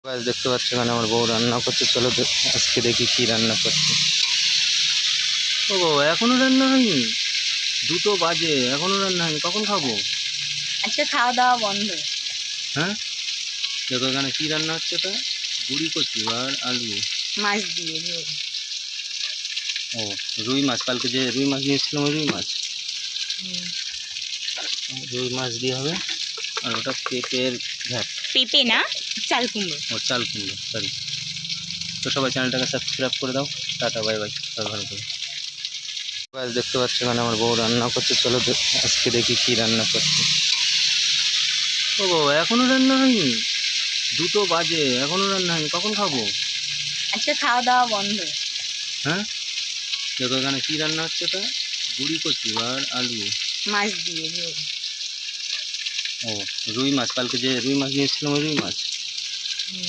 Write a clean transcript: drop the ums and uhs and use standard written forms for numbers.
গাছ দেখতে পাচ্ছ এখানে আমার বউ রান্না করছে। চলো আজকে দেখি কি রান্না করছে। ও বাবা, এখনো রান্না হয়নি? 2টো বাজে, এখনো রান্না হয়নি। কখন খাবো? আজকে খাওয়া দাওয়া বন্ধ। হ্যাঁ, দেখো এখানে কি রান্না হচ্ছে। এটা গুড়ি কচু আর আলু। মাছ দিয়ে ঝোল। ও, রুই মাছ। কালকে যে রুই মাছ নিয়েছিলাম ওই রুই মাছ। রুই মাছ দিয়ে হবে। আর ওটা পেঁপের ঘ্যাট। পেঁপে না, চাল কুমড়ো। ও, চাল কুমড়ো, সরি। তো সবাই চ্যানেলটাকে সাবস্ক্রাইব করে দাও। টাটা, বাই বাই, সবাই ভালো করে। গাছ দেখতে পাচ্ছ এখানে আমার বউ রান্না করছে। চলো আজকে দেখি কি রান্না করছে। ও বাবা, এখনো রান্না হয়নি? 2টো বাজে, এখনো রান্না হয়নি। কখন খাবো? আজকে খাওয়া দাওয়া বন্ধ। হ্যাঁ, দেখো এখানে কি রান্না হচ্ছে। এটা গুড়ি কচু আর আলু। মাছ দিয়ে ঝোল। ও, রুই মাছ। কালকে যে রুই মাছ নিয়েছিলাম ওই রুই মাছ।